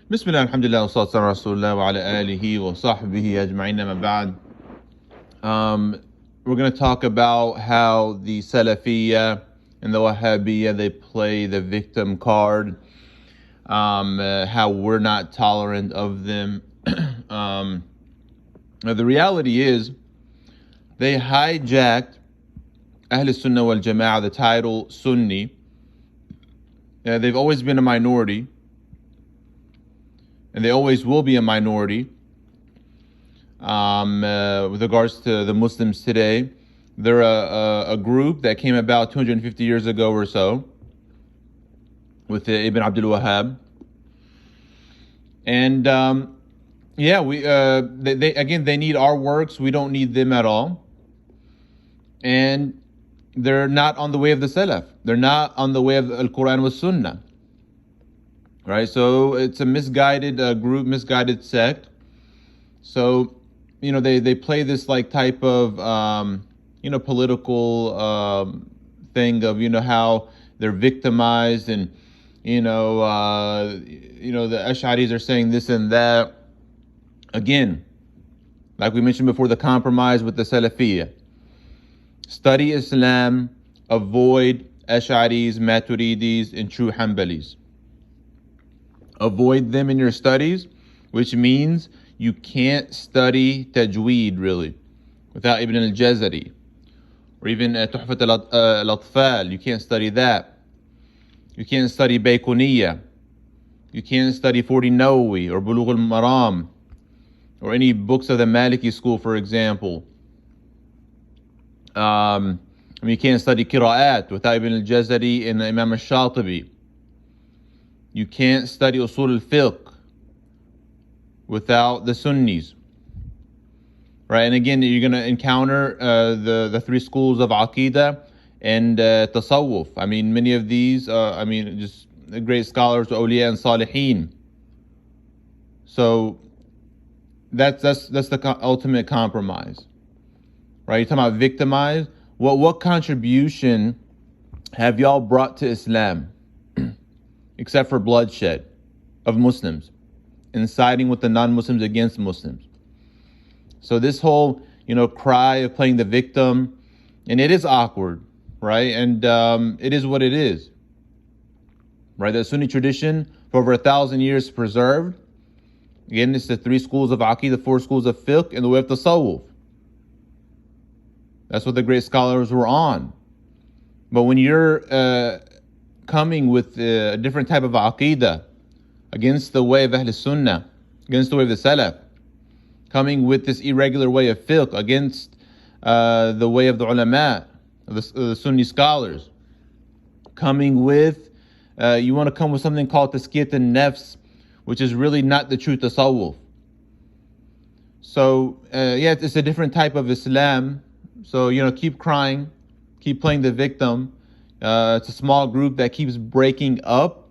Bismillah, alhamdulillah, wa salatu ala rasulullah wa ala alihi wa sahbihi ajma'in, amma ba'd. We're going to talk about how the Salafiyah and the Wahabiyah, they play the victim card, how we're not tolerant of them. The reality is, they hijacked Ahl Sunnah wal Jama'ah, the title Sunni. They've always been a minority, and they always will be a minority with regards to the Muslims today. They're a group that came about 250 years ago or so with Ibn Abdul Wahhab. And they need our works. We don't need them at all. And they're not on the way of the Salaf. They're not on the way of Al-Quran wa Sunnah. Right, so it's a misguided group, misguided sect. So, they play this type of, political thing of, how they're victimized, and, the Ash'aris are saying this and that. Again, like we mentioned before, the compromise with the Salafiyah. Study Islam, avoid Ash'aris, Maturidis, and true Hanbalis. Avoid them in your studies, which means you can't study tajweed really without Ibn al-Jazari, or even Tuhfat al-Atfal. You can't study that. You can't study Baykuniyya. You can't study 40 Nawawi or Bulugh al-Maram, or any books of the Maliki school, for example. You can't study Qira'at without Ibn al-Jazari and Imam al-Shatibi. You can't study Usul al-Fiqh without the Sunnis, right? And again, you're going to encounter the three schools of Aqidah and Tasawwuf. Many of these, just great scholars, awliya and salihin. So that's the ultimate compromise, right? You're talking about victimize. What contribution have y'all brought to Islam? Except for bloodshed of Muslims and siding with the non-Muslims against Muslims. So this whole, cry of playing the victim, and it is awkward, right? And it is what it is, right? The Sunni tradition for over 1,000 years preserved. Again, it's the three schools of Aqeedah, the four schools of Fiqh, and the way of Tasawwuf. That's what the great scholars were on. But when you're coming with a different type of Aqidah against the way of Ahl Sunnah, against the way of the Salaf, coming with this irregular way of fiqh against the way of the ulama, the Sunni scholars, coming with, you want to come with something called Tazkiyat an-Nafs, which is really not the true Tasawwuf. So, it's a different type of Islam. So, keep crying, keep playing the victim. It's a small group that keeps breaking up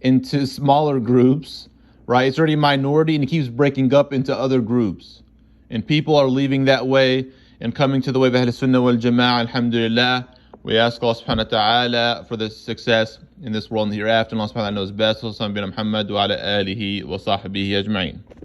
into smaller groups, right? It's already a minority and it keeps breaking up into other groups. And people are leaving that way and coming to the way of Ahl Sunnah wal Jama'ah, alhamdulillah. We ask Allah subhanahu wa ta'ala for the success in this world and hereafter. Allah subhanahu wa ta'ala knows best. Wa sallallahu ala Muhammad wa ala alihi wa sahbihi ajma'in.